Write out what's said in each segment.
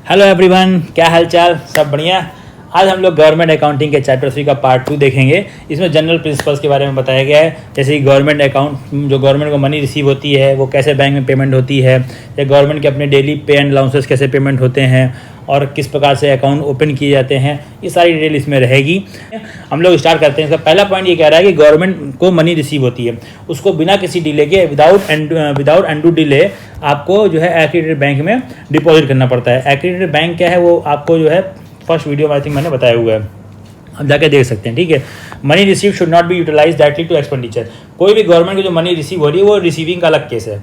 Hello everyone, क्या हाल चाल? सब बढ़िया। आज हम लोग गवर्नमेंट अकाउंटिंग के चैप्टर 3 का पार्ट 2 देखेंगे। इसमें जनरल प्रिंसिपल्स के बारे में बताया गया है, जैसे कि गवर्नमेंट अकाउंट, जो गवर्नमेंट को मनी रिसीव होती है वो कैसे बैंक में पेमेंट होती है, या गवर्नमेंट के अपने डेली पे एंड अलाउंसेस कैसे पेमेंट होते हैं और किस प्रकार से अकाउंट ओपन किए जाते हैं, ये सारी डिटेल इसमें रहेगी। हम लोग स्टार्ट करते हैं। इसका पहला पॉइंट ये कह रहा है कि गवर्नमेंट को मनी रिसीव होती है, उसको बिना किसी डिले के, विदाउट अनडू डिले आपको जो है एक्रेडिटेड बैंक में डिपॉजिट करना पड़ता है। एक्रेडिटेड बैंक क्या है वो आपको जो है फर्स्ट वीडियो में आई थिंक मैंने बताया हुआ है, आप जाके देख सकते हैं। ठीक है, money receive should not be utilise directly to expenditure. कोई भी गवर्नमेंट की जो मनी रिसीव हो रही है वो रिसीविंग का अलग केस है,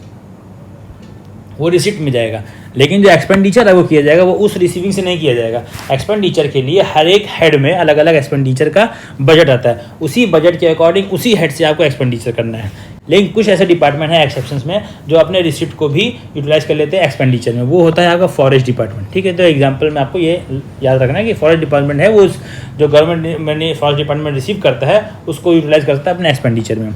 वो रिसिप्ट में जाएगा, लेकिन जो एक्सपेंडिचर है वो किया जाएगा वो उस रिसीविंग से नहीं किया जाएगा। एक्सपेंडिचर के लिए हर एक हेड में अलग अलग एक्सपेंडिचर का बजट आता है, उसी बजट के अकॉर्डिंग उसी हेड से आपको एक्सपेंडिचर करना है। लेकिन कुछ ऐसे डिपार्टमेंट हैं एक्सेप्शंस में जो अपने रिसिप्ट को भी यूटिलाइज कर लेते हैं एक्सपेंडिचर में, वो होता है आपका फॉरेस्ट डिपार्टमेंट। ठीक है, तो एग्जांपल में आपको ये याद रखना है कि फॉरेस्ट डिपार्टमेंट है वो जो government money forest department receive करता है उसको यूटिलाइज करता है अपने एक्सपेंडिचर में।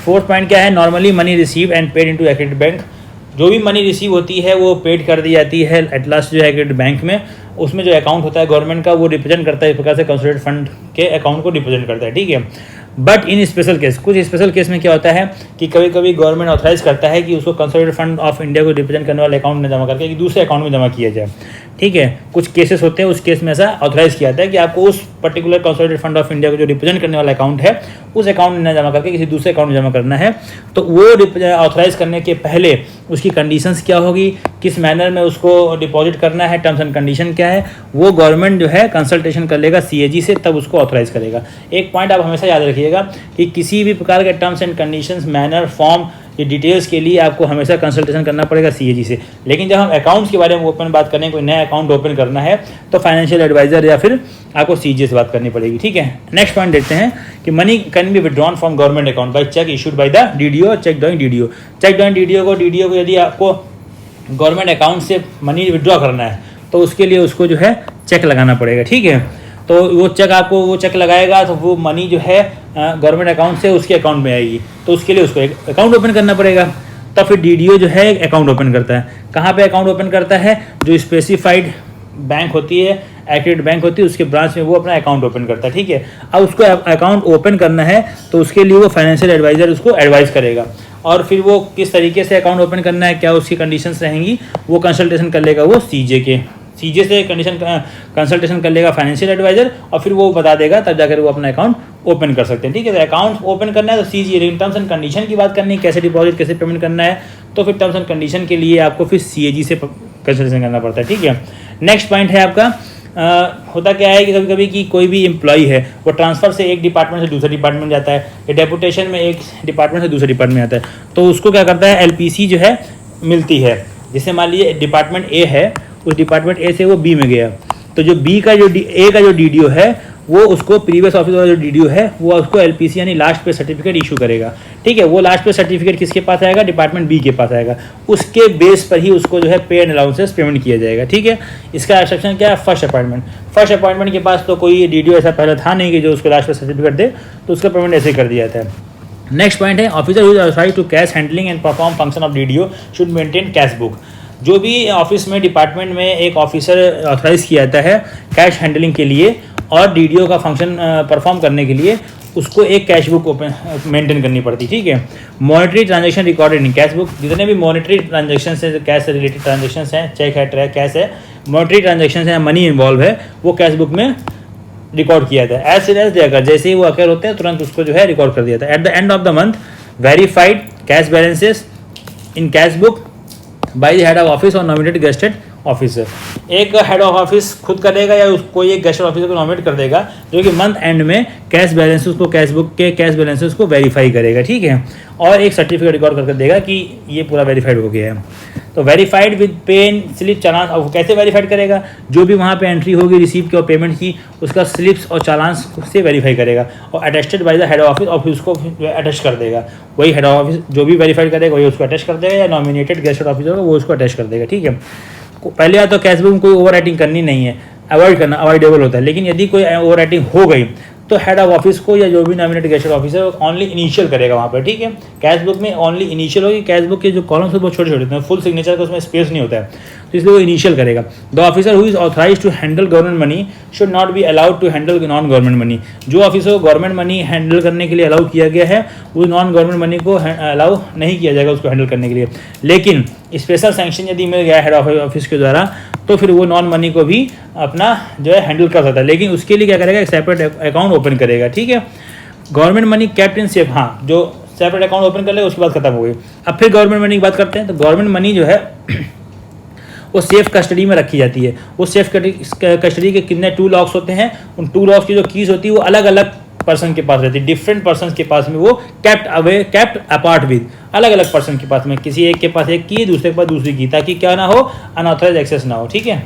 फोर्थ पॉइंट क्या है? Normally money receive and paid into accredited bank. जो भी मनी रिसीव होती है वो पेड कर दी जाती है एट लास्ट जो है एक्रेडिटेड बैंक में। उसमें जो अकाउंट होता है गवर्नमेंट का वो रिप्रेजेंट करता है, इस प्रकार से कंसोलिडेटेड फंड के अकाउंट को रिप्रेजेंट करता है। ठीक है, बट इन स्पेशल केस, कुछ स्पेशल केस में क्या होता है कि कभी कभी गवर्नमेंट ऑथराइज करता है कि उसको कंसोलिडेटेड फंड ऑफ इंडिया को रिप्रेजेंट करने वाले अकाउंट में जमा करके कि दूसरे अकाउंट में जमा किया जाए। ठीक है, कुछ केसेस होते हैं, उस केस में ऐसा ऑथराइज किया जाता है कि आपको उस particular consolidated fund of India को जो रिप्रेजेंट करने वाला अकाउंट है उस अकाउंट में जमा करके किसी दूसरे अकाउंट में जमा करना है। तो वो ऑथराइज करने के पहले उसकी कंडीशंस क्या होगी, किस मैनर में उसको डिपॉजिट करना है, टर्म्स एंड कंडीशन क्या है, वो गवर्नमेंट जो है कंसल्टेशन कर लेगा CAG से, तब उसको ऑथराइज करेगा। एक पॉइंट आप हमेशा याद रखिएगा कि किसी भी प्रकार के terms and conditions, manner, form, ये डिटेल्स के लिए आपको हमेशा कंसल्टेशन करना पड़ेगा CAG से। लेकिन जब हम अकाउंट्स के बारे में ओपन बात करें, कोई नया अकाउंट ओपन करना है तो फाइनेंशियल एडवाइजर या फिर आपको CAG से बात करनी पड़ेगी। ठीक है, नेक्स्ट पॉइंट देखते हैं कि money can be withdrawn from government account by cheque issued by the DDO, cheque drawing DDO। Cheque drawing DDO को यदि आपको गवर्नमेंट अकाउंट से मनी विड्रॉ करना है तो उसके लिए उसको जो है चेक लगाना पड़ेगा। ठीक है, तो वो चेक लगाएगा तो वो मनी जो है गवर्नमेंट अकाउंट से उसके अकाउंट में आएगी, तो उसके लिए उसको एक अकाउंट ओपन करना पड़ेगा। तब फिर DDO जो है एक अकाउंट ओपन करता है। कहाँ पे अकाउंट ओपन करता है? जो स्पेसिफाइड बैंक होती है, एक्रेडिटेड बैंक होती है, उसके ब्रांच में वो अपना अकाउंट ओपन करता है। ठीक है, अब उसको अकाउंट ओपन करना है तो उसके लिए वो फाइनेंशियल एडवाइजर उसको एडवाइस करेगा, और फिर वो किस तरीके से अकाउंट ओपन करना है, क्या उसकी कंडीशंस रहेंगी, वो कंसल्टेशन कर लेगा वो CAG से कंसल्टेशन कर लेगा फाइनेंशियल एडवाइजर, और फिर वो बता देगा, तब जाकर वो अपना अकाउंट ओपन कर सकते हैं। ठीक है, तो अकाउंट ओपन करना है तो CAG टर्म्स एंड कंडीशन की बात करनी है, कैसे डिपॉजिट कैसे पेमेंट करना है, तो फिर टर्म्स एंड कंडीशन के लिए आपको फिर CAG से कंसल्टेशन करना पड़ता है। ठीक है, नेक्स्ट पॉइंट है आपका होता क्या है कि कभी कभी कि कोई भी एम्प्लॉई है वो ट्रांसफ़र से एक डिपार्टमेंट से दूसरे डिपार्टमेंट जाता है, या डेपुटेशन में एक डिपार्टमेंट से दूसरे डिपार्टमेंट आता है, तो उसको क्या करता है LPC जो है मिलती है। जैसे मान लीजिए डिपार्टमेंट A है, उस डिपार्टमेंट A से वो B में गया, तो जो A का जो DDO है वो उसको प्रीवियस ऑफिस वाला जो DDO है वो उसको LPC यानी लास्ट पे सर्टिफिकेट इशू करेगा। ठीक है, वो लास्ट पे सर्टिफिकेट किसके पास आएगा? डिपार्टमेंट B के पास आएगा। उसके बेस पर ही उसको जो है पे एंड अलाउंसेस पेमेंट किया जाएगा। ठीक है, इसका एक्सेप्शन क्या है? फर्स्ट अपॉइंटमेंट के पास तो कोई DDO ऐसा पहले था नहीं कि जो उसको लास्ट पे सर्टिफिकेट दे, तो उसका पेमेंट ऐसे कर दिया जाता है। नेक्स्ट पॉइंट है officer who is authorised to cash handling and perform function of DDO should maintain cash book. जो भी ऑफिस में डिपार्टमेंट में एक ऑफिसर ऑथराइज किया जाता है कैश हैंडलिंग के लिए और DDO का फंक्शन परफॉर्म करने के लिए, उसको एक कैश बुक मेंटेन करनी पड़ती। ठीक है, monetary transaction recorded in cash book. जितने भी मॉनेटरी ट्रांजैक्शन हैं, कैश से रिलेटेड ट्रांजैक्शन हैं, चेक है, ट्रैक कैश है, मॉनेटरी ट्रांजैक्शन है, मनी इन्वॉल्व है, वो कैश बुक में रिकॉर्ड किया जाता है। एज सीन एज दे अकर, जैसे ही वो अकर होते हैं तुरंत उसको जो है रिकॉर्ड कर दिया जाता है। Eight the end of the month verified cash balances in cash book by the head of office और नॉमिनेटेड गेस्टेड ऑफिसर। एक हेड ऑफ ऑफिस खुद करेगा या कोई एक गेस्टेड ऑफिसर को नॉमिनेट कर देगा जो कि मंथ एंड में कैश बैलेंसेस को, कैश बुक के कैश बैलेंसेस को वेरीफाई करेगा। ठीक है, और एक सर्टिफिकेट रिकॉर्ड करके देगा कि ये पूरा वेरीफाइड हो गया है। तो वेरीफाइड विद पेन स्लिप चालान। अब कैसे वेरीफाइड करेगा? जो भी वहाँ पे एंट्री होगी रिसीव की और पेमेंट की, उसका स्लिप्स और चालान से वेरीफाई करेगा, और attested by the head office, और फिर उसको अटेस्ट कर देगा। वही हेड ऑफिस जो भी वेरीफाइड करेगा वही उसको अटेस्ट कर देगा, या नॉमिनेटेड गेस्टेड ऑफिसर होगा वो उसको अटेस्ट कर देगा। ठीक है, पहले तो कैश बुक में कोई ओवर राइटिंग करनी नहीं है, अवॉइड करना अवॉइडेबल होता है। लेकिन यदि कोई ओवर राइटिंग हो गई तो हेड ऑफ ऑफिस को या जो भी नॉमिनेट गेस्टेड ऑफिसर वो ऑनली इनिशियल करेगा वहाँ पर, ठीक है। कैश बुक में ओनली इनिशियल होगी, कैश बुक के जो कॉलम्स है वो छोटे छोटे होते हैं, फुल सिग्नेचर का उसमें स्पेस नहीं होता है, तो इसलिए वो इनिशियल करेगा। The officer who is authorise to handle government money should not be allowed to handle non government money. जो ऑफिसर को गवर्नमेंट मनी हैंडल करने के लिए अलाउ किया गया है वो नॉन गवर्नमेंट मनी को अलाउ नहीं किया जाएगा उसको हैंडल करने के लिए। लेकिन स्पेशल सैंक्शन यदि मिल गया हेड ऑफ ऑफिस के द्वारा तो फिर वो नॉन मनी को भी अपना जो है हैंडल कर सकता है, लेकिन उसके लिए क्या करेगा, एक सेपरेट अकाउंट ओपन करेगा, ठीक है। Government money kept in safe, हाँ, जो सेपरेट अकाउंट ओपन कर लेगा उसके बाद खत्म हो गई। अब फिर गवर्नमेंट मनी की बात करते हैं। तो गवर्नमेंट मनी जो है वो सेफ कस्टडी में रखी जाती है। वो सेफ कस्टडी के कितने 2 लॉक्स होते हैं, उन 2 लॉक्स की जो कीज होती है वो अलग अलग पर्सन के पास रहती है, डिफरेंट पर्सन के पास में वो कैप्ट अपार्ट विद, अलग अलग पर्सन के पास में, किसी एक के पास एक की, दूसरे के पास दूसरी की, ताकि क्या ना हो, अनऑथराइज एक्सेस ना हो, ठीक है।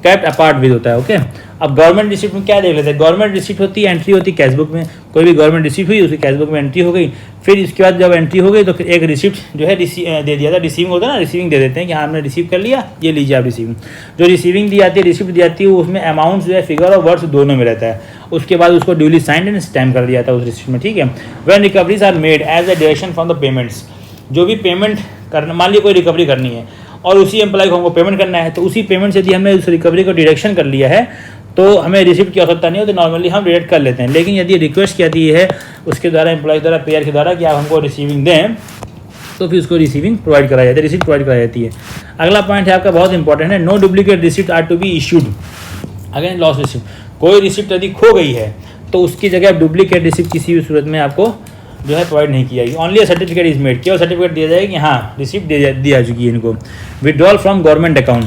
कैप्ट अपार्ट विद होता है, ओके। अब गवर्नमेंट रिसिप्ट में क्या देख लेते हैं, गवर्नमेंट रिसिप्ट होती है, एंट्री होती है कैश बुक में, कोई भी गवर्नमेंट रिसिप्ट हुई उसकी कैश बुक में एंट्री हो गई। फिर इसके बाद जब एंट्री हो गई तो फिर एक रिसिप्ट जो है दे दिया था, रिसीविंग होता है ना, रिसीविंग दे देते हैं कि हाँ हमने रिसीव कर लिया, ये लीजिए आप रिसीविंग। जो रिसीविंग दी जाती है, रिसिप्ट दी जाती है, उसमें अमाउंट जो है फिगर और वर्ड्स दोनों में रहता है। उसके बाद उसको ड्यूली साइंड एंड स्टैम्प कर दिया था उस रिसिप्ट में, ठीक है। When recoveries are made as a direction from the payments, जो भी पेमेंट करना, मान लीजिए कोई रिकवरी करनी है और उसी एम्प्लॉय को हमको पेमेंट करना है, तो उसी पेमेंट से यदि हमने उस रिकवरी को डिडक्शन कर लिया है तो हमें रिसिप्ट की आवश्यकता नहीं हो, तो नॉर्मली हम डिडक्ट कर लेते हैं। लेकिन यदि रिक्वेस्ट की जाती है उसके द्वारा, एम्प्लॉय द्वारा, पेयर के द्वारा कि आप हमको रिसीविंग दें, तो फिर उसको रिसीविंग प्रोवाइड कराई जाती है, रिसिप्ट प्रोवाइड कराई जाती है। अगला पॉइंट है आपका बहुत इंपॉर्टेंट है, no duplicate receipt are to be issued again loss receipt. कोई रिसिप्ट यदि खो गई है तो उसकी जगह डुप्लीकेट रिसिप्ट किसी भी सूरत में आपको जो है प्रोवाइड नहीं की जाएगी। Only a certificate is made, केवल सर्टिफिकेट दिया जाएगा कि हाँ रिसिप्ट दी जा चुकी है इनको। विड्रॉल फ्रॉम गवर्नमेंट अकाउंट,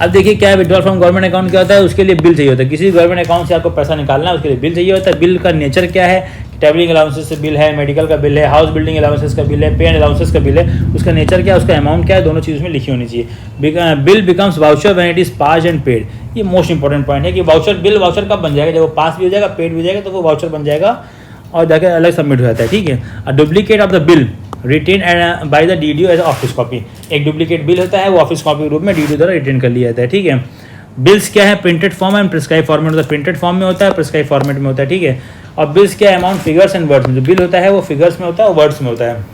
अब देखिए क्या है विड्रॉल फ्रॉम गवर्नमेंट अकाउंट क्या होता है, उसके लिए बिल चाहिए होता है। किसी गवर्नमेंट अकाउंट से आपको पैसा निकालना है उसके लिए बिल चाहिए होता है। बिल का नेचर क्या है, ट्रैवलिंग अलाउंसेस से बिल है, मेडिकल का बिल है, हाउस बिल्डिंग अलाउंसेस का बिल है, पे एंड अलाउंसेस का बिल है, उसका नेचर क्या है, उसका अमाउंट क्या है, दोनों चीज़ में लिखी होनी चाहिए। Bill becomes voucher when it is pass and paid, ये मोस्ट इंपॉर्टेंट पॉइंट है कि वाउचर बिल वाउचर कब बन जाएगा, जब वो पास भी हो जाएगा, पेड भी हो जाएगा, तो वो वाउचर बन जाएगा और जाकर अलग सबमिट हो जाता है, ठीक है। A duplicate of the bill retain by the DDO as office copy, एक डुप्लीकेट बिल होता है वो ऑफिस कॉपी के रूप में डीडीओ द्वारा रिटेन कर लिया जाता है, ठीक है। बिल्स क्या है, printed form and prescribe format होता है, प्रिंटेड फॉर्म में होता है, प्रिस्क्राइब फॉर्मेट में होता है, ठीक है। और बिल्स क्या है, अमाउंट फिगर्स एंड वर्ड्स में, जो बिल होता है वो फिगर्स में होता है और वर्ड्स में होता है,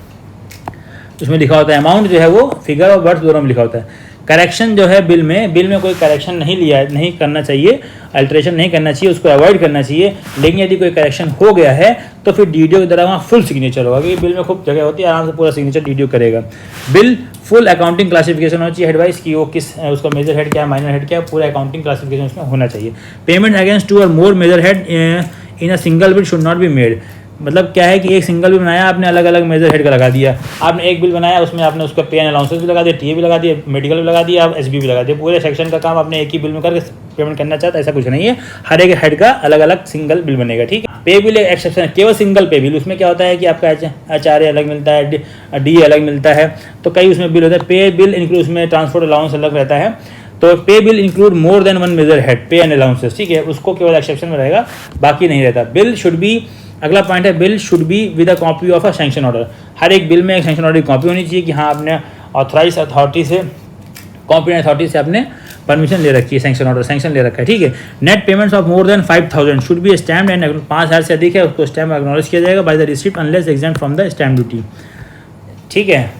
उसमें लिखा होता है अमाउंट जो है वो फिगर और वर्ड्स दोनों में लिखा होता है। करेक्शन जो है बिल में कोई करेक्शन नहीं करना चाहिए, अल्टरेशन नहीं करना चाहिए, उसको अवॉइड करना चाहिए। लेकिन यदि कोई करेक्शन हो गया है तो फिर डीडीओ के द्वारा वहाँ फुल सिग्नेचर होगा, क्योंकि बिल में खूब जगह होती है, आराम से पूरा सिग्नेचर डीडीओ करेगा। बिल फुल अकाउंटिंग क्लासिफिकेशन होना चाहिए, हेडवाइज की वो किस उसका मेजर हेड क्या है, माइनर हेड क्या है, पूरा अकाउंटिंग क्लासिफिकेशन उसमें होना चाहिए। पेमेंट अगेंस्ट 2 और more major head in a single bill should not be made, मतलब क्या है कि एक सिंगल बिल बनाया आपने, अलग अलग मेजर हेड का लगा दिया। आपने एक बिल बनाया उसमें आपने उसका पे एंड अलाउंसेस भी लगा दिया, टीए भी लगा दिया, मेडिकल भी लगा दिया, आप एसबी भी लगा दिया, पूरे सेक्शन का काम आपने एक ही बिल में करके पेमेंट करना चाहता, ऐसा कुछ नहीं है। हर एक हेड का अलग अलग सिंगल बिल बनेगा, ठीक है। पे बिल एक एक्सेप्शन है, केवल सिंगल पे बिल, उसमें क्या होता है कि आपका HRA अलग मिलता है, डी अलग मिलता है, तो कई उसमें बिल होता है। पे बिल इंक्लूड, उसमें ट्रांसपोर्ट अलाउंस अलग रहता है, तो pay bill include more than 1 major head pay and allowances, ठीक है, उसको केवल एक्सेप्शन में रहेगा, बाकी नहीं रहता। बिल शुड बी, अगला पॉइंट है bill should be with a copy of a sanction order, हर एक बिल में एक सैंक्शन ऑर्डर की कॉपी होनी चाहिए कि हाँ आपने ऑथराइज अथॉरिटी से, कॉम्पिटेंट अथॉरिटी से आपने परमिशन ले रखी है, सैंक्शन ऑर्डर सैंक्शन ले रखा है, ठीक है। Net payments of more than 5000 should be stamped and 5000 से अधिक है उसको स्टैम्प एक्नॉलेज किया जाएगा by the receipt unless exempt from the stamp duty, ठीक है।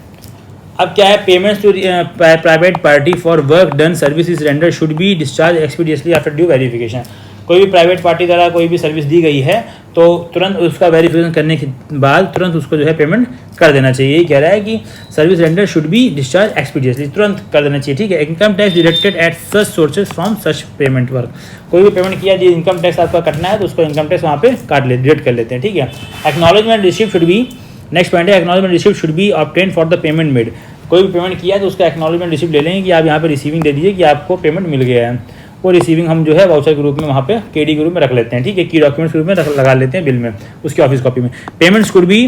अब क्या है, payments to private party for work done service is render should be discharge expeditiously after due verification. कोई भी प्राइवेट पार्टी द्वारा कोई भी सर्विस दी गई है तो तुरंत उसका वेरिफिकेशन करने के बाद तुरंत उसको जो है पेमेंट कर देना चाहिए। यही कह रहा है कि service render should be discharge expeditiously, तुरंत कर देना चाहिए, ठीक है। Income tax deducted at such sources from such payment work, कोई भी पेमेंट किया जो इनकम टैक्स आपका कटना है तो उसको इनकम टैक्स वहाँ पे डिडक्ट कर लेते हैं, ठीक है। Acknowledgement receipt should be, next point है acknowledgement receipt should be obtain for the payment made. कोई भी पेमेंट किया तो उसका एक्नॉलेजमेंट रिसीप्ट ले लेंगे कि आप यहाँ पे रिसीविंग दे दीजिए कि आपको पेमेंट मिल गया है, वो रिसीविंग हम जो है वाउचर के रूप में वहाँ पे केडी के रूप में रख लेते हैं, ठीक है, की डॉक्यूमेंट्स के रूप में लगा लेते हैं बिल में, उसकी ऑफिस कॉपी में। Payments could be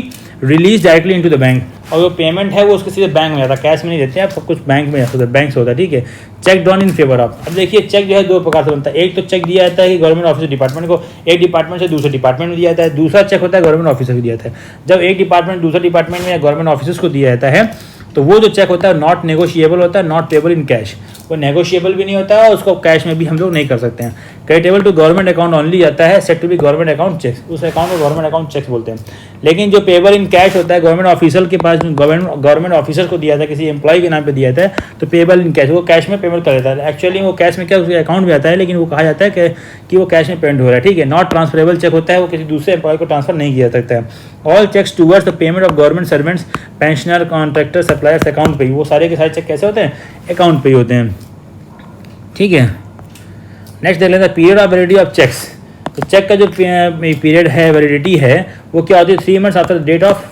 release directly into the bank, और जो पेमेंट है वो उसके सीधे बैंक में जाता है, कैश में नहीं देते हैं, सब कुछ बैंक में जाता है, बैंक से होता है, ठीक है। Cheque drawn in favour of, अब देखिए चेक जो है 2 प्रकार से बनता है। एक तो चेक दिया जाता है कि गवर्नमेंट ऑफिस डिपार्टमेंट को, एक डिपार्टमेंट से दूसरे डिपार्टमेंट में दिया जाता है। दूसरा चेक होता है गवर्नमेंट ऑफिसर को दिया जाता है। जब एक डिपार्टमेंट दूसरे डिपार्टमेंट में या गवर्नमेंट ऑफिसर्स को दिया जाता है तो वो जो चेक होता है नॉट नेगोशिएबल होता है, नॉट पेबल इन कैश, वो नेगोशिएबल भी नहीं होता है और उसको कैश में भी हम लोग नहीं कर सकते हैं। Creditable to government account only आता है set to be government account cheques, उस अकाउंट को गवर्नमेंट अकाउंट चेक्स बोलते हैं। लेकिन जो पेबल इन कैश होता है गवर्नमेंट ऑफिसर के पास, गवर्नमेंट ऑफिसर को दिया था, किसी एम्प्लॉय के नाम पे दिया था, तो पेबल इन कैश, वो कैश में पेमेंट कर देता है। एक्चुअली वो कैश में क्या उसके अकाउंट में आता है, लेकिन वो कहा जाता है कि वो कैश में पेमेंट हो रहा है, ठीक है। नॉट ट्रांसफरेबल चेक होता है, वो किसी दूसरे एम्प्लॉय को ट्रांसफर नहीं किया सकता है। All cheques towards the payment of government servants, pensioner, contractor, suppliers account pay ही, वो सारे के सारे चेक कैसे होते हैं, अकाउंट पे ही होते हैं, ठीक है। नेक्स्ट देख लेते हैं period of validity of cheques. तो चेक का जो पीरियड है, वैलिडिटी है, वो क्या होती है, 3 months after the date of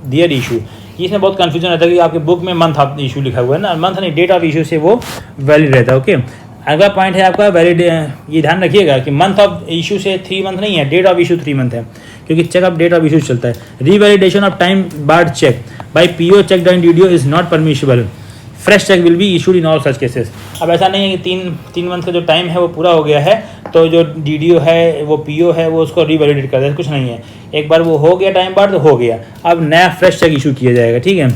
their issue. इसमें बहुत कंफ्यूजन रहता है कि आपके बुक में मंथ ऑफ इशू लिखा हुआ है ना, मंथ नहीं, डेट ऑफ इशू से वो वैलिड रहता है, ओके। अगला पॉइंट है आपका वैलिड, ये ध्यान रखिएगा कि मंथ ऑफ इशू से 3 मंथ नहीं है, डेट ऑफ इशू 3 मंथ है, क्योंकि cheque of date of issue चलता है। Revalidation of time barred cheque by PO cheque drawing DDO is not permissible, fresh cheque will be issued in all such cases. अब ऐसा नहीं है कि तीन मंथ का जो टाइम है वो पूरा हो गया है तो जो डीडीओ है, वो पीओ है, वो उसको रीवैलिडेट कर दे, कुछ नहीं है। एक बार वो हो गया टाइम बार्ड तो हो गया, अब नया फ्रेश चेक इशू किया जाएगा, ठीक है।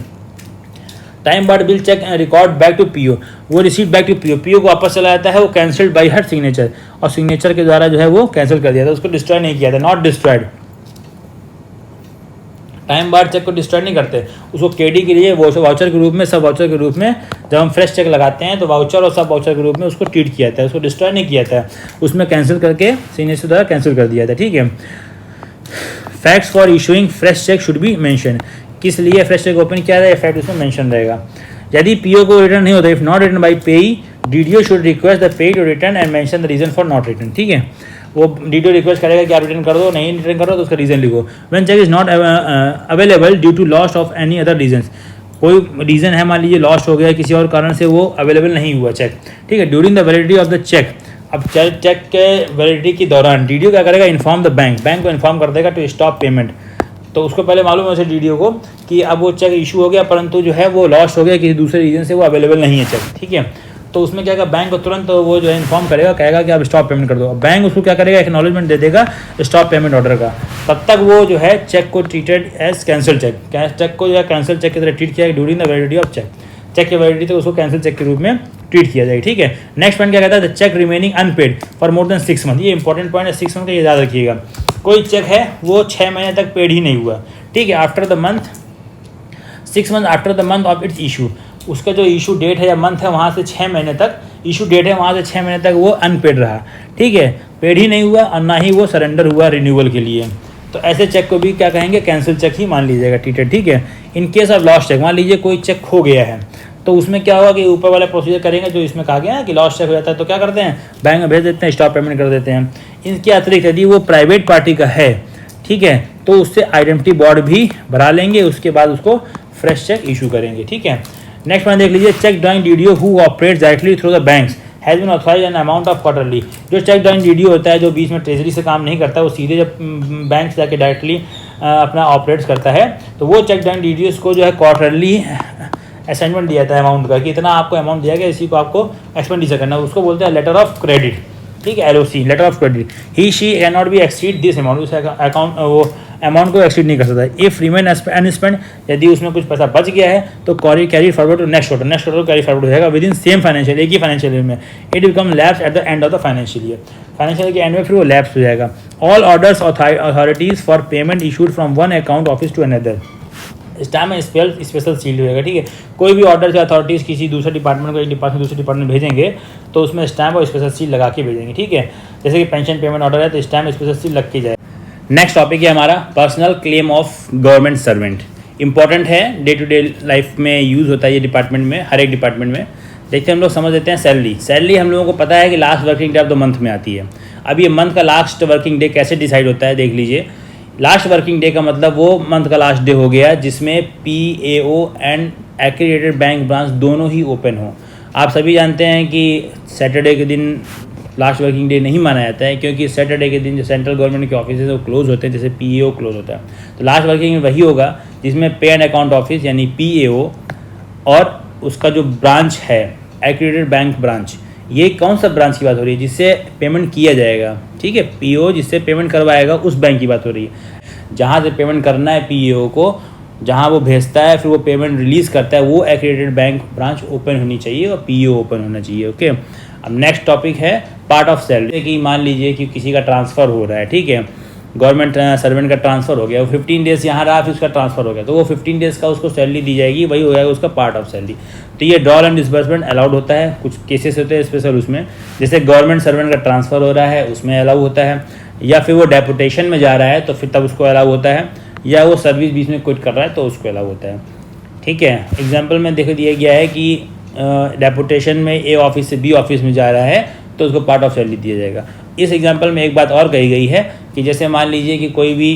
Time barred bill cheque record back to PO, वो receive back to PO, PO को वापस चला जाता है, वो कैंसिल्ड बाई हर सिग्नेचर, और सिग्नेचर के द्वारा जो है वो कैंसिल कर दिया था, उसको डिस्ट्रॉय नहीं किया था, not destroyed. Time barred cheque को डिस्ट्रॉय नहीं करते, उसको केडी के लिए वाउचर के रूप में, सब वाउचर के रूप में जब हम फ्रेश चेक लगाते हैं तो वाउचर और सब वाउचर के रूप में उसको ट्रीट किया जाता है, उसको डिस्ट्रॉय नहीं किया था, उसमें कैंसिल करके सिग्नेचर द्वारा कैंसिल कर दिया था, ठीक है। Facts for issuing fresh cheque should be mention, किस लिए फ्रेश चेक ओपन किया जाए, फैक्ट उसमें मेंशन रहेगा। यदि पीओ को रिटर्न नहीं होता, if not return by payee, DDO should request the payee to return and mention the reason for not return, ठीक है। वो डीडीओ रिक्वेस्ट करेगा कि आप रिटर्न कर दो, नहीं रिटर्न करो तो उसका रीजन लिखो। When cheque is not available due to loss of any other reason, कोई रीजन है, मान लीजिए लॉस्ट हो गया, किसी और कारण से वो अवेलेबल नहीं हुआ चेक, ठीक है। During the validity of the cheque, अब चेक के वैलिडिटी के दौरान डीडीओ क्या करेगा, इन्फॉर्म द बैंक, बैंक को इन्फॉर्म कर देगा टू स्टॉप पेमेंट। तो उसको पहले मालूम है उसे डीडीओ को कि अब वो चेक इशू हो गया, परंतु जो है वो लॉस्ट हो गया, किसी दूसरे रीजन से वो अवेलेबल नहीं है चेक, ठीक है। तो उसमें क्या, बैंक को तुरंत वो जो है इन्फॉर्म करेगा, कहेगा कि आप स्टॉप पेमेंट कर दो। बैंक उसको क्या करेगा, एक्नॉलेजमेंट दे देगा स्टॉप पेमेंट ऑर्डर का। तब तक वो जो है चेक को treated as cancel cheque, cheque को जो है कैंसिल चेक की तरह ट्रीट किया during the validity of cheque, cheque की वैलिडिटी तो उसको कैंसिल चेक के रूप में ट्रीट किया जाए, ठीक है। नेक्स्ट पॉइंट क्या कहता है, the cheque remaining unpaid for more than 6 month, ये इंपॉर्टेंट पॉइंट है, 6 मंथ का ये याद रखिएगा। कोई चेक है वो 6 महीने तक पेड ही नहीं हुआ, ठीक है, after the month 6 month after the month of its issue, उसका जो इशू डेट है या मंथ है वहाँ से 6 महीने तक, इशू डेट है वहाँ से 6 महीने तक वो अनपेड रहा, ठीक है, पेड ही नहीं हुआ और ना ही वो सरेंडर हुआ रिन्यूअल के लिए, तो ऐसे चेक को भी क्या कहेंगे, कैंसिल चेक ही मान लीजिएगा, ठीक है। In case of lost cheque, मान लीजिए कोई चेक खो गया है, तो उसमें क्या होगा कि ऊपर वाला प्रोसीजर करेंगे जो इसमें कहा गया है कि लॉस्ट चेक हो जाता है तो क्या करते हैं, बैंक में भेज देते हैं, स्टॉप पेमेंट कर देते हैं। इनके अतिरिक्त यदि वो प्राइवेट पार्टी का है, ठीक है, तो उससे आइडेंटिटी बोर्ड भी भरा लेंगे, उसके बाद उसको फ्रेश चेक इशू करेंगे, ठीक है। नेक्स्ट पॉइंट देख लीजिए, cheque drawing DDO who operates directly through the banks has been authorised an amount of quarterly, जो चेक ड्राइंग डीडीओ होता है जो बीच में ट्रेजरी से काम नहीं करता, वो सीधे जब बैंक से जाके डायरेक्टली अपना ऑपरेट्स करता है, तो वो चेक ड्राइंग डीडीओ को जो है क्वार्टरली असाइनमेंट दिया था अमाउंट का, कि इतना आपको अमाउंट दिया गया, इसी को आपको एक्सपेंडिचर करना है, उसको बोलते हैं लेटर ऑफ क्रेडिट, ठीक है, LOC, letter of credit. He she can not be exceed this amount, उस अकाउंट वो अमाउंट को एक्सीड नहीं कर सकता। इफ रिमेन अनस्पेंड, यदि उसमें कुछ पैसा बच गया है तो carry forward to next quarter carry forward हो जाएगा विद इन सेम फाइनेंशियल, एक ही फाइनेंशियल ईयर में। It become lapse at the end of the financial year, financial के एंड में फिर वो लैप्स हो जाएगा। All orders authorities for payment issued from one account office to another, stamp में स्पेशल सील होगा, ठीक है। कोई भी ऑर्डर से अथॉरिटीज़ किसी दूसरे डिपार्टमेंट को एक डिपार्टमेंट दूसरे डिपार्टमेंट भेजेंगे तो उसमें स्टैम्प और स्पेशल सील लगा के भेजेंगे, ठीक है। जैसे कि पेंशन पेमेंट ऑर्डर है तो स्टैम्प स्पेशल सील लग के जाए। नेक्स्ट टॉपिक है हमारा personal claim of government servant, important है, डे टू डे लाइफ में यूज़ होता है ये डिपार्टमेंट में, हर एक डिपार्टमेंट में। देखते हैं हम लोग समझ लेते हैं सैलरी हम लोगों को पता है कि last working day of the month में आती है। अब ये मंथ का लास्ट वर्किंग डे कैसे डिसाइड होता है देख लीजिए। लास्ट वर्किंग डे का मतलब वो मंथ का लास्ट डे हो गया जिसमें PAO and accredited bank branch दोनों ही ओपन हो। आप सभी जानते हैं कि सैटरडे के दिन लास्ट वर्किंग डे नहीं माना जाता है, क्योंकि सैटरडे के दिन जो सेंट्रल गवर्नमेंट के ऑफिस है वो क्लोज होते हैं, जैसे PAO क्लोज होता है। तो लास्ट वर्किंग वही होगा जिसमें पे एंड अकाउंट ऑफिस यानी PAO और उसका जो ब्रांच है एक्रीडेटेड बैंक ब्रांच, ये कौन सा ब्रांच की बात हो रही है, जिससे पेमेंट किया जाएगा, ठीक है। PAO जिससे पेमेंट करवाएगा उस बैंक की बात हो रही है। जहाँ से पेमेंट करना है PAO को, जहाँ वो भेजता है फिर वो पेमेंट रिलीज़ करता है, वो एक्रीडेटेड बैंक ब्रांच ओपन होनी चाहिए और PAO ओपन होना चाहिए, ओके। अब नेक्स्ट टॉपिक है पार्ट ऑफ सैलरी, कि मान लीजिए कि किसी का ट्रांसफ़र हो रहा है, ठीक है, गवर्नमेंट सर्वेंट का ट्रांसफ़र हो गया, वो 15 डेज़ यहाँ रहा, फिर उसका ट्रांसफ़र हो गया, तो वो 15 डेज़ का उसको सैलरी दी जाएगी, वही हो जाएगा उसका पार्ट ऑफ सैलरी। तो ये ड्रॉल एंड डिसबर्समेंट अलाउड होता है, कुछ केसेस होते हैं स्पेशल उसमें, जैसे गवर्नमेंट सर्वेंट का ट्रांसफ़र हो रहा है उसमें अलाउ होता है, या फिर वो डेपुटेशन में जा रहा है तो फिर तब उसको अलाउ होता है, या वो सर्विस बीच में क्विट कर रहा है तो उसको अलाउ होता है, ठीक है। एग्जाम्पल में देख दिया गया है कि डेपुटेशन में ए ऑफिस से बी ऑफिस में जा रहा है तो उसको पार्ट ऑफ सैलरी दिया जाएगा। इस एग्जाम्पल में एक बात और कही गई है कि जैसे मान लीजिए कि कोई भी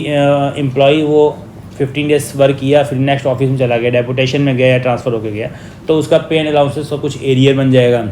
एम्प्लॉई वो 15 डेज वर्क किया, फिर नेक्स्ट ऑफिस में चला गया, डेपुटेशन में गया या ट्रांसफ़र होकर गया, तो उसका पे एंड अलाउंसेस का कुछ एरियर बन जाएगा।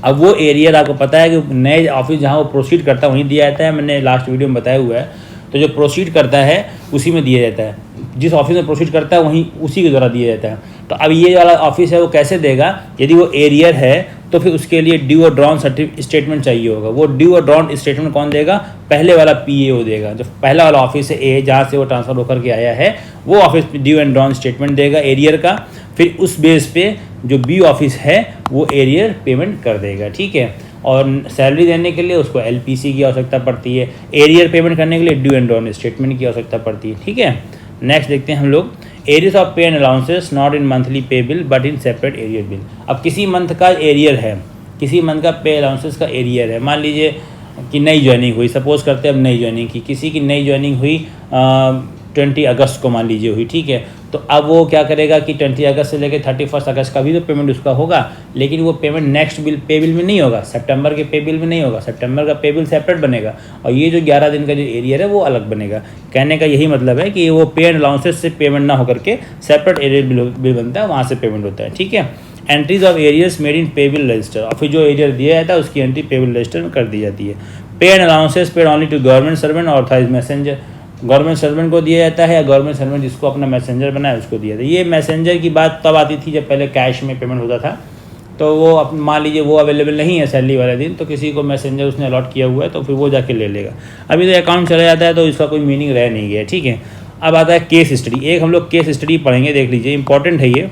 अब वो एरियर आपको पता है कि नए ऑफिस जहाँ वो प्रोसीड करता है वहीं दिया जाता है, मैंने लास्ट वीडियो में बताया हुआ है। तो जो प्रोसीड करता है उसी में दिया जाता है, जिस ऑफिस में प्रोसीड करता है वहीं उसी के द्वारा दिया जाता है। तो अब ये वाला ऑफिस है वो कैसे देगा, यदि वो एरियर है तो फिर उसके लिए ड्यू और ड्रॉन स्टेटमेंट चाहिए होगा। वो ड्यू और ड्रॉन स्टेटमेंट कौन देगा, पहले वाला पीएओ देगा। जो पहला वाला ऑफिस है ए, जहाँ से वो ट्रांसफ़र होकर के आया है, वो office due and drawn statement देगा एरियर का, फिर उस बेस पे जो बी ऑफिस है वो एरियर पेमेंट कर देगा, ठीक है। और सैलरी देने के लिए उसको एलपीसी की आवश्यकता पड़ती है, एरियर पेमेंट करने के लिए ड्यू एंड ड्रॉन स्टेटमेंट की आवश्यकता पड़ती है, ठीक है। नेक्स्ट देखते हैं हम लोग, arrears of pay and allowances not in monthly pay bill but in separate arrear bill. अब किसी मंथ का एरियर है, किसी मंथ का पे अलाउंसेस का एरियर है, मान लीजिए कि नई ज्वाइनिंग हुई, सपोज करते हैं अब नई ज्वाइनिंग की, किसी की नई ज्वाइनिंग हुई 20 अगस्त को मान लीजिए हुई, ठीक है। तो अब वो क्या करेगा कि 20 अगस्त से लेकर 31 अगस्त का भी तो पेमेंट उसका होगा, लेकिन वो payment next bill pay bill में नहीं होगा, सितंबर के पे बिल में नहीं होगा, सितंबर का पे बिल सेपरेट बनेगा और ये जो 11 दिन का जो एरियर है वो अलग बनेगा। कहने का यही मतलब है कि वो पे एंड अलाउंसेस से पेमेंट ना होकर के सेपरेट एरियर बिल बनता है, वहाँ से पेमेंट होता है, ठीक है। Entries of arrears made in पे बिल रजिस्टर, और फिर जो एरियर दिया जाता है उसकी एंट्री पे बिल रजिस्टर में कर दी जाती है। Pay and allowances paid only to government servant और ऑथराइज्ड मैसेंजर, गवर्नमेंट सर्वेंट को दिया जाता है या गवर्नमेंट सर्वेंट जिसको अपना मैसेंजर बनाए उसको दिया जाता है। ये मैसेंजर की बात तब आती थी जब पहले कैश में पेमेंट होता था, तो वो मान लीजिए वो अवेलेबल नहीं है सैलरी वाले दिन, तो किसी को मैसेंजर उसने अलॉट किया हुआ है तो फिर वो जाके ले लेगा। अभी तो अकाउंट चला जाता है तो इसका कोई मीनिंग रह नहीं गया, ठीक है। अब आता है केस स्टडी, एक हम लोग केस स्टडी पढ़ेंगे, देख लीजिए, इंपॉर्टेंट है ये।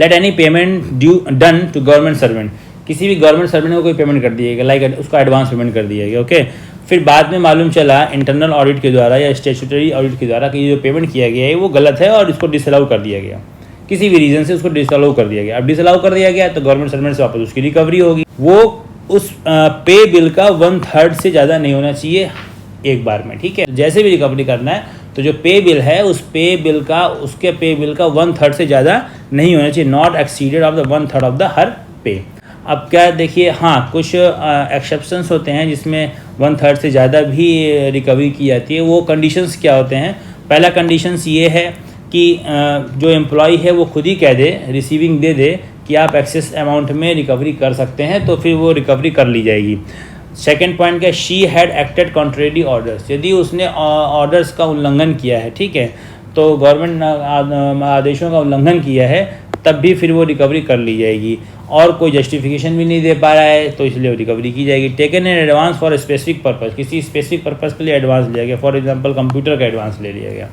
Let any payment due done to government servant, किसी भी गवर्नमेंट सर्वेंट को कोई पेमेंट कर दिया गया, लाइक उसका एडवांस पेमेंट कर दिया गया, ओके। फिर बाद में मालूम चला इंटरनल ऑडिट के द्वारा या स्टैट्यूटरी ऑडिट के द्वारा कि ये जो पेमेंट किया गया है वो गलत है और इसको डिसअलाउ कर दिया गया, किसी भी रीज़न से उसको डिसअलाउ कर दिया गया। अब डिसअलाउ कर दिया गया तो गवर्नमेंट सर्वेंट से वापस उसकी रिकवरी होगी। वो उस पे बिल का 1/3 से ज़्यादा नहीं होना चाहिए एक बार में, ठीक है। जैसे भी रिकवरी करना है तो जो पे बिल है उस पे बिल का, उसके पे बिल का 1/3 से ज़्यादा नहीं होना चाहिए, not exceeded of the 1/3 of the her pay. अब क्या देखिए, हाँ कुछ एक्सेप्शंस होते हैं जिसमें 1/3 से ज़्यादा भी रिकवरी की जाती है। वो कंडीशंस क्या होते हैं, पहला कंडीशंस ये है कि जो एम्प्लॉय है वो खुद ही कह दे, रिसीविंग दे दे कि आप एक्सेस अमाउंट में रिकवरी कर सकते हैं, तो फिर वो रिकवरी कर ली जाएगी। सेकेंड पॉइंट क्या, she had acted contrary orders, यदि उसने ऑर्डर्स का उल्लंघन किया है, ठीक है, तो गवर्नमेंट आदेशों का उल्लंघन किया है तब भी फिर वो रिकवरी कर ली जाएगी। और कोई जस्टिफिकेशन भी नहीं दे पा रहा है तो इसलिए रिकवरी की जाएगी। Taken in advance for specific purpose, किसी स्पेसिफिक पर्पस के लिए एडवांस लिया गया, फॉर एग्जांपल कंप्यूटर का एडवांस ले लिया गया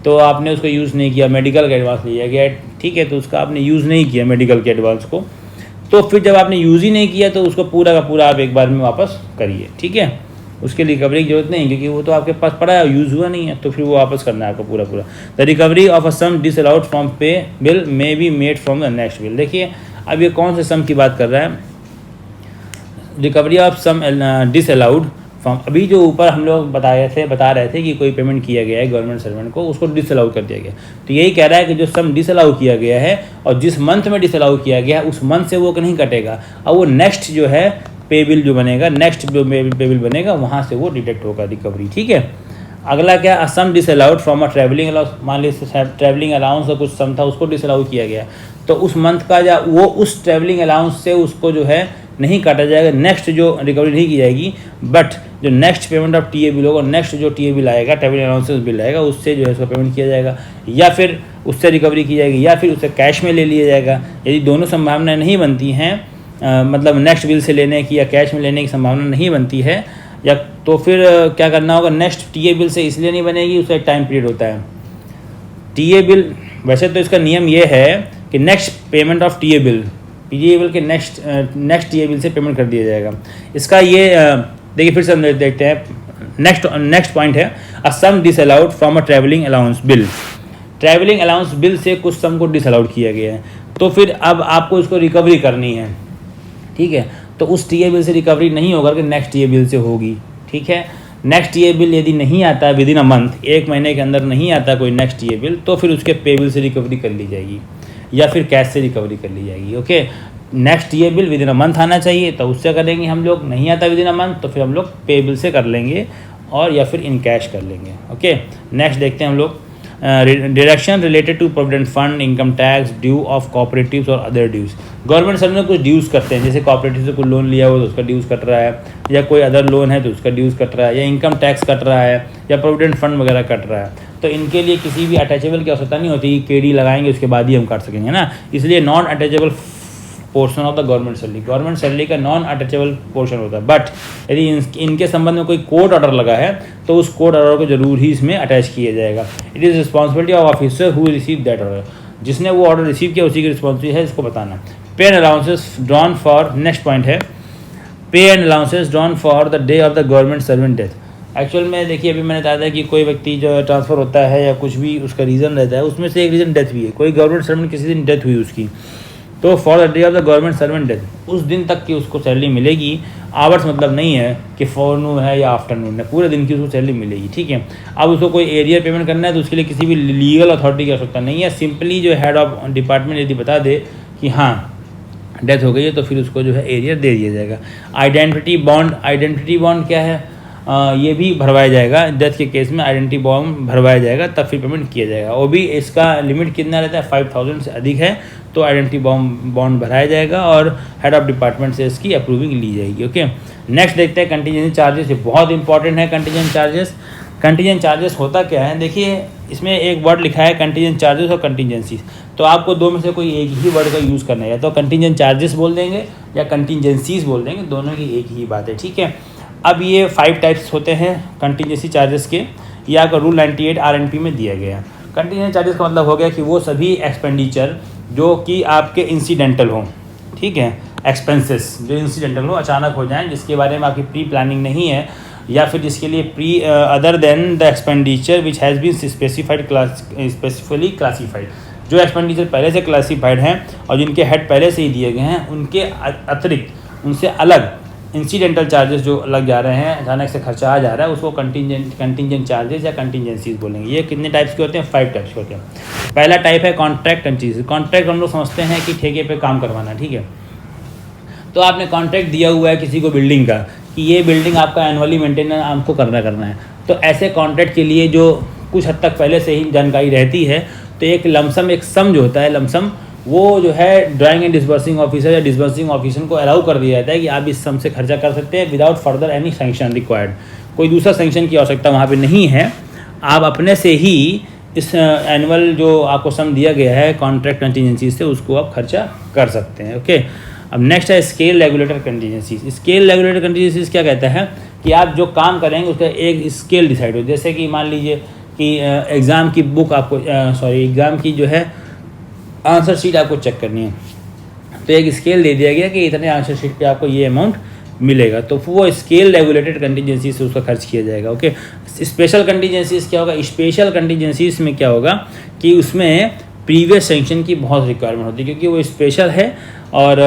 तो आपने उसको यूज़ नहीं किया, मेडिकल का एडवांस लिया गया, ठीक है, तो उसका आपने यूज़ नहीं किया मेडिकल के एडवांस को, तो फिर जब आपने यूज़ ही नहीं किया तो उसको पूरा का पूरा आप एक बार में वापस करिए, ठीक है। उसके लिए रिकवरी की जरूरत नहीं, क्योंकि वो तो आपके पास पड़ा है, यूज़ हुआ नहीं है, तो फिर वो वापस करना है आपको पूरा पूरा। The recovery of a sum disallowed from pay bill may be made from the next bill. देखिए अब ये कौन से सम की बात कर रहा है, recovery of sum disallowed from, अभी जो ऊपर हम लोग बता रहे थे कि कोई पेमेंट किया गया है गवर्नमेंट सर्वेंट को, उसको डिसअलाउ कर दिया गया, तो यही कह रहा है कि जो सम डिसअलाउ किया गया है और जिस मंथ में डिसअलाउ किया गया है उस मंथ से वो नहीं कटेगा, और वो नेक्स्ट जो है पे बिल जो बनेगा, नेक्स्ट जो पे बिल बनेगा वहाँ से वो डिडक्ट होगा रिकवरी, ठीक है। अगला क्या, sum disallowed from a travelling allowance, मान लीजिए ट्रैवलिंग अलाउंस का कुछ सम था उसको डिसअलाउ किया गया, तो उस मंथ का या वो उस ट्रैवलिंग अलाउंस से उसको जो है नहीं काटा जाएगा, नेक्स्ट जो रिकवरी नहीं की जाएगी, बट जो next payment of TA bill होगा, नेक्स्ट जो टीए बिल आएगा, ट्रैवलिंग अलाउंसेस बिल आएगा, उससे जो है उसका पेमेंट किया जाएगा, या फिर उससे रिकवरी की जाएगी, या फिर उससे कैश में ले लिया जाएगा। यदि दोनों संभावनाएं नहीं बनती हैं, मतलब नेक्स्ट बिल से लेने की या कैश में लेने की संभावना नहीं बनती है, या तो फिर क्या करना होगा, नेक्स्ट टीए बिल से इसलिए नहीं बनेगी, उसका एक टाइम पीरियड होता है। टीए बिल, वैसे तो इसका नियम ये है कि next payment of TA bill ये बिल के नेक्स्ट ये बिल से पेमेंट कर दिया जाएगा। इसका ये देखिए फिर से हम देखते हैं। नेक्स्ट पॉइंट है a sum disallowed from a travelling allowance bill. Travelling allowance bill से कुछ सम को डिसअलाउड किया गया है, तो फिर अब आपको इसको रिकवरी करनी है, ठीक है। तो उस टीए बिल से रिकवरी नहीं होकर के नेक्स्ट टीए बिल से होगी, ठीक है। नेक्स्ट टीए बिल यदि नहीं आता विद इन अ मंथ, 1 महीने के अंदर नहीं आता कोई नेक्स्ट टीए बिल, तो फिर उसके पे बिल से रिकवरी कर ली जाएगी या फिर कैश से रिकवरी कर ली जाएगी। Okay, next TA bill with in a month आना चाहिए तो उससे करेंगे हम लोग, नहीं आता विद इन अ मंथ तो फिर हम लोग पे बिल से कर लेंगे और या फिर इन कैश कर लेंगे। ओके, नेक्स्ट देखते हैं हम लोग deduction related to provident fund, income tax, due of cooperatives और अदर ड्यूज। गवर्नमेंट सब में कुछ ड्यूज़ करते हैं, जैसे कॉपरेटिव से कोई लोन लिया हो तो उसका ड्यूज़ कट रहा है, या कोई अदर लोन है तो उसका ड्यूज़ कट रहा है, या इनकम टैक्स कट रहा है, या प्रोविडेंट फंड वगैरह कट रहा है। तो इनके लिए किसी भी अटैचेबल की आवश्यकता नहीं होती कि केडी लगाएंगे उसके बाद ही हम काट सकेंगे ना, इसलिए non attachable portion of the government salary का नॉन अटैचेबल पोर्शन होता है। बट यदि इनके संबंध में कोई कोर्ट ऑर्डर लगा है तो उस कोर्ट ऑर्डर को जरूर ही इसमें अटैच किया जाएगा। It is responsibility of officer who receive that order, जिसने वो ऑर्डर रिसीव किया उसी की रिस्पॉन्सिबिलिटी है इसको बताना। पे and allowances drawn for, next point है pay and allowances drawn for the day of the government servant death. Actual में देखिए अभी मैंने बताया था कि कोई व्यक्ति जो ट्रांसफ़र होता है या कुछ भी उसका रीज़न रहता है, उसमें से एक रीज़न डेथ भी है। कोई गवर्नमेंट सर्वेंट किसी दिन डेथ हुई उसकी, तो for the day of the government servant death उस दिन तक की उसको सैलरी मिलेगी। आवर्स मतलब नहीं है कि फॉरनून है या आफ्टरनून है, पूरे दिन की उसको सैलरी मिलेगी, ठीक है। अब उसको कोई एरियर पेमेंट करना है तो उसके लिए किसी भी लीगल अथॉरिटी की आवश्यकता नहीं है। सिंपली जो हेड ऑफ डिपार्टमेंट यदि बता दे कि हाँ डेथ हो गई है तो फिर उसको जो है एरियर दे दिया जाएगा। आइडेंटिटी बॉन्ड क्या है? ये भी भरवाया जाएगा डेथ के केस में, आइडेंटिटी बॉन्ड भरवाया जाएगा तब फिर पेमेंट किया जाएगा। वो भी इसका लिमिट कितना रहता है? 5000 से अधिक है तो आइडेंटिटी बॉन्ड भराया जाएगा और हेड ऑफ डिपार्टमेंट से इसकी अप्रूविंग ली जाएगी। ओके, नेक्स्ट देखते हैं कंटीजेंसी चार्जेस। ये बहुत इंपॉर्टेंट है कंटीजेंट चार्जेस। कंटीजेंट चार्जेस होता क्या है? देखिए इसमें एक वर्ड लिखा है कंटीजेंट चार्जेस और कंटीजेंसीज, तो आपको दो में से कोई एक ही वर्ड का यूज़ करना है, या तो कंटीजेंट चार्जेस बोल देंगे या कंटीजेंसीज बोल देंगे, दोनों की एक ही बात है, ठीक है। अब ये 5 टाइप्स होते हैं कंटीजेंसी चार्जेस के, ये आपका रूल 98 RNP में दिया गया है। कंटीजेंसी चार्जेस का मतलब हो गया कि वो सभी एक्सपेंडिचर जो कि आपके इंसिडेंटल हों, ठीक है, एक्सपेंसेस जो इंसिडेंटल हो, अचानक हो जाएं, जिसके बारे में आपकी प्री प्लानिंग नहीं है, या फिर जिसके लिए other than the expenditure which has been specifically classified, जो एक्सपेंडिचर पहले से क्लासीफाइड हैं और जिनके हेड पहले से ही दिए गए हैं, उनके अतिरिक्त उनसे अलग इंसिडेंटल चार्जेस जो लग जा रहे हैं, अचानक से खर्चा आ जा रहा है, उसको कंटीजेंट चार्जेस या कंटीजेंसीज बोलेंगे। ये कितने टाइप्स के होते हैं? 5 टाइप्स के होते हैं। पहला टाइप है कॉन्ट्रैक्ट कंटीजेंसी। कॉन्ट्रैक्ट हम लोग समझते हैं कि ठेके पे काम करवाना, ठीक है। तो आपने कॉन्ट्रैक्ट दिया हुआ है किसी को बिल्डिंग का कि ये बिल्डिंग आपका एनुअली मेंटेनेंस आपको करना है, तो ऐसे कॉन्ट्रैक्ट के लिए जो कुछ हद तक पहले से ही जानकारी रहती है, तो एक लमसम, एक सम जो होता है लमसम, वो जो है ड्राइंग एंड डिस्बर्सिंग ऑफिसर या डिस्बर्सिंग ऑफिसर को अलाउ कर दिया जाता है कि आप इस सम से खर्चा कर सकते हैं without further any sanction required. कोई दूसरा सैंक्शन की आवश्यकता वहाँ पे नहीं है, आप अपने से ही इस एनुअल जो आपको सम दिया गया है कॉन्ट्रैक्ट कंटीजेंसी से उसको आप खर्चा कर सकते हैं। ओके, अब नेक्स्ट है scale regulator contingencies. Scale regulator contingencies क्या कहता है कि आप जो काम करेंगे उसका एक स्केल डिसाइड हो। जैसे कि मान लीजिए कि एग्ज़ाम की बुक आपको एग्ज़ाम की जो है आंसर शीट आपको चेक करनी है, तो एक स्केल दे दिया गया कि इतने आंसर शीट पे आपको ये अमाउंट मिलेगा, तो वो स्केल रेगुलेटेड कंटीजेंसी से उसका खर्च किया जाएगा। ओके, स्पेशल कंटीजेंसीज क्या होगा? स्पेशल कंटीजेंसीज में क्या होगा कि उसमें प्रीवियस सैंक्शन की बहुत रिक्वायरमेंट होती है, क्योंकि वो स्पेशल है और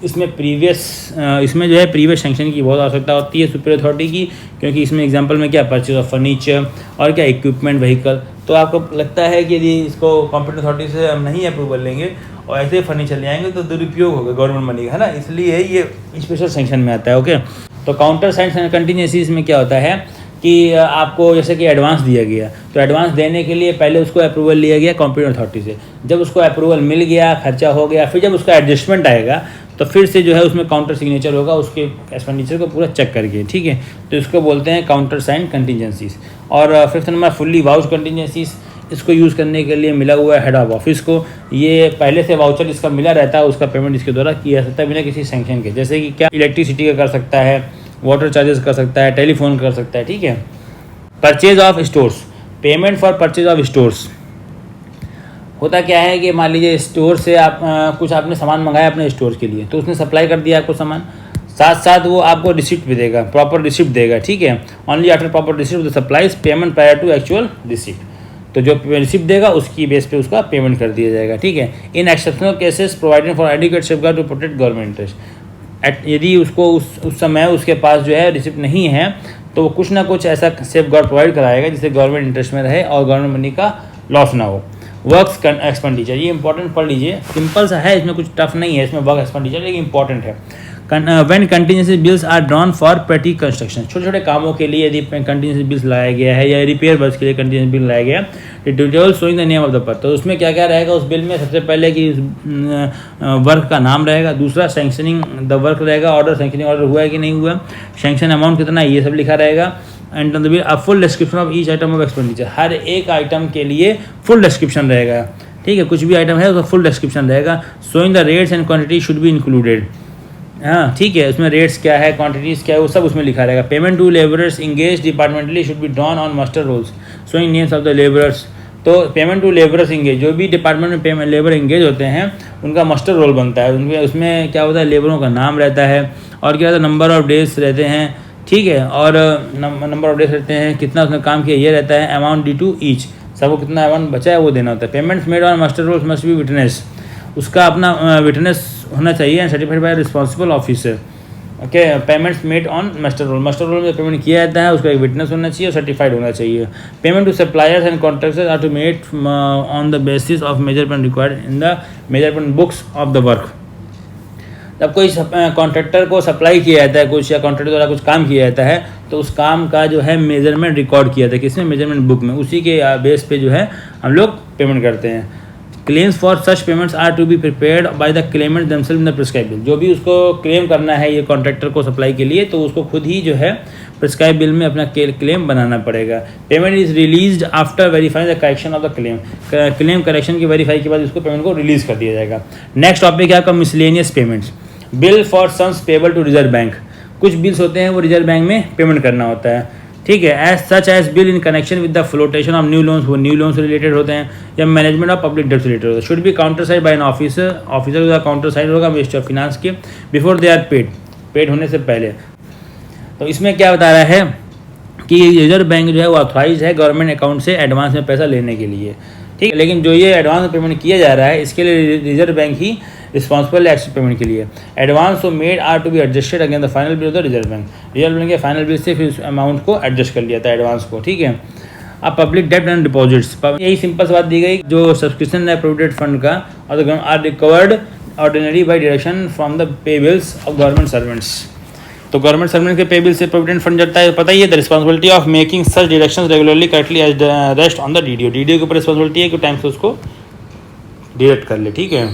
इसमें इसमें जो है प्रीवियस सैंक्शन की बहुत आवश्यकता होती है सुपीरियर अथॉरिटी की, क्योंकि इसमें एग्जांपल में क्या परचेज ऑफ फर्नीचर और क्या इक्विपमेंट व्हीकल। तो आपको लगता है कि यदि इसको कॉम्पिटेंट अथॉरिटी से हम नहीं अप्रूवल लेंगे और ऐसे फर्नीचर ले आएंगे तो दुरुपयोग होगा गवर्नमेंट मनी का, है ना, इसलिए ये स्पेशल सैंक्शन में आता है। ओके, तो काउंटर साइन कंटीजेंसीज में क्या होता है कि आपको जैसे कि एडवांस दिया गया, तो एडवांस देने के लिए पहले उसको अप्रूवल लिया गया कॉम्पिटेंट अथॉरिटी से, जब उसको अप्रूवल मिल गया, खर्चा हो गया, फिर जब उसका एडजस्टमेंट आएगा तो फिर से जो है उसमें काउंटर सिग्नेचर होगा उसके एक्सपेंडिचर को पूरा चेक करके, ठीक है, तो इसको बोलते हैं काउंटर साइन कंटीजेंसीज। और 5th number fully vouch contingencies, इसको यूज़ करने के लिए मिला हुआ है हेड ऑफ ऑफिस को, ये पहले से वाउचर इसका मिला रहता है, उसका पेमेंट इसके द्वारा किया जा सकता है बिना किसी सैंक्शन के, जैसे कि क्या इलेक्ट्रिसिटी का कर सकता है, वाटर चार्जेस कर सकता है, टेलीफोन कर सकता है, ठीक है। Purchase of stores, payment for purchase of stores, होता क्या है कि मान लीजिए स्टोर से आप कुछ आपने सामान मंगाया अपने स्टोर के लिए, तो उसने सप्लाई कर दिया आपको सामान, साथ साथ वो आपको रिसिप्ट भी देगा, प्रॉपर रिसिप्ट देगा, ठीक है। Only after proper receipt the supplies payment prior to actual receipt, तो जो रिसिप्ट देगा उसकी बेस पे उसका पेमेंट कर दिया जाएगा, ठीक है। In exceptional cases providing for adequate safeguard to protect government interest, यदि उसको उस समय उसके पास जो है रिसिप्ट नहीं है तो वो कुछ ना कुछ ऐसा सेफगार्ड प्रोवाइड कराएगा जिससे गवर्नमेंट इंटरेस्ट में रहे और गवर्नमेंट मनी का लॉस ना हो। वर्क्स एक्सपेंडिचर, ये इंपॉर्टेंट पढ़ लीजिए, सिंपल सा है, इसमें कुछ टफ नहीं है, इसमें वर्क एक्सपेंडिचर लेकिन इंपॉर्टेंट है। When continuous bills are drawn for petty construction, छोटे छोटे कामों के लिए यदि कंटीन्यूअस बिल्स लाया गया है या रिपेयर वर्क के लिए कंटीन्यूअस बिल लाया गया, detail showing the name of the person, तो उसमें क्या क्या रहेगा उस बिल में, सबसे पहले कि वर्क का नाम रहेगा, दूसरा सैंक्शनिंग द वर्क रहेगा, ऑर्डर सैंक्शनिंग ऑर्डर हुआ है कि नहीं हुआ, सैंक्शन अमाउंट कितना है ये सब लिखा रहेगा, and on the bill a full description of each item of expenditure, हर एक आइटम के लिए फुल डिस्क्रिप्शन रहेगा, ठीक है। कुछ भी आइटम है उसका फुल डिस्क्रिप्शन रहेगा। Showing the rates and quantity should be included, हाँ ठीक है, उसमें रेट्स क्या है, क्वांटिटीज़ क्या है, वो सब उसमें लिखा रहेगा। Payment to labourers engage departmentally should be drawn on master rolls showing names of the labourers, तो पेमेंट टू लेबरर्स इंगेज, जो भी डिपार्टमेंट में पेमेंट लेबर इंगेज होते हैं उनका मास्टर रोल बनता है, उनके उसमें क्या होता है, लेबरों का नाम रहता है और क्या होता है, नंबर ऑफ डेज रहते हैं, ठीक है, और नंबर ऑफ डेज रहते हैं, कितना उसने काम किया ये रहता है, अमाउंट ड्यू टू ईच, सबको कितना अमाउंट बचा है वो देना होता है। Payments made on master rolls must be witness, उसका अपना विटनेस होना चाहिए, certified by responsible officer, okay. Payments made on master roll में पेमेंट किया जाता है उसका एक विटनेस होना चाहिए और सर्टिफाइड होना चाहिए। Payment to suppliers and contractors are to made on the basis of measurement required in the measurement books of the work, जब कोई कॉन्ट्रैक्टर को सप्लाई किया जाता है कुछ या कॉन्ट्रैक्टर द्वारा कुछ काम किया जाता है तो उस काम का जो है मेजरमेंट रिकॉर्ड किया जाता है किसमें, मेजरमेंट बुक में, उसी के बेस पे जो है हम लोग पेमेंट करते हैं। Claims for such payments are to be prepared by the claimant themself in the prescribe bill, जो भी उसको क्लेम करना है ये कॉन्ट्रैक्टर को सप्लाई के लिए तो उसको खुद ही जो है प्रिस्क्राइब बिल में अपना क्लेम बनाना पड़ेगा। Payment is released after verifying the correction of the claim correction की वेरीफाई के बाद उसको पेमेंट को रिलीज कर दिया जाएगा। नेक्स्ट टॉपिक है आपका miscellaneous payments, bill for sums payable to Reserve Bank, कुछ बिल्स होते हैं वो रिजर्व बैंक में पेमेंट करना होता है, ठीक है। As such as bill in connection with the floatation of new loans, वो न्यू लोन से रिलेटेड होते हैं या मैनेजमेंट ऑफ पब्लिक डेट से रिलेटेड होता है। Should be counter side by an officer का काउंटर साइड होगा मिनिस्टर ऑफ फिनांस के बिफोर दे आर पेड होने से पहले। तो इसमें क्या बता रहा है कि रिजर्व बैंक जो है वो ऑथराइज है गवर्नमेंट अकाउंट से एडवांस में पैसा लेने के लिए, ठीक है। लेकिन जो ये एडवांस में पेमेंट किया जा रहा है इसके लिए रिजर्व बैंक ही रिस्पॉन्सिबल है एक्स्ट्रा पेमेंट के लिए। Advance to made are to be adjusted again the final bill of the Reserve Bank, Reserve Bank के फाइनल बिल से फिर अमाउंट को एडजस्ट कर लिया था एडवांस को, ठीक है। अब पब्लिक डेट एंड डिपॉजिट्स, यही सिंपल सी बात दी गई, जो सब्सक्रिप्शन है प्रोविडेंट फंड का और are recovered ordinary by direction from the pay bills of government servants, तो गवर्नमेंट सर्वेंट के पे बिल से प्रोविडेंट फंड जाता है, पता ही है। The responsibility of making such deductions regularly correctly as rest on the DDO, DDO के ऊपर रिस्पॉन्सिबिलिटी है कि टाइम से उसको डिडक्ट कर ले, ठीक है।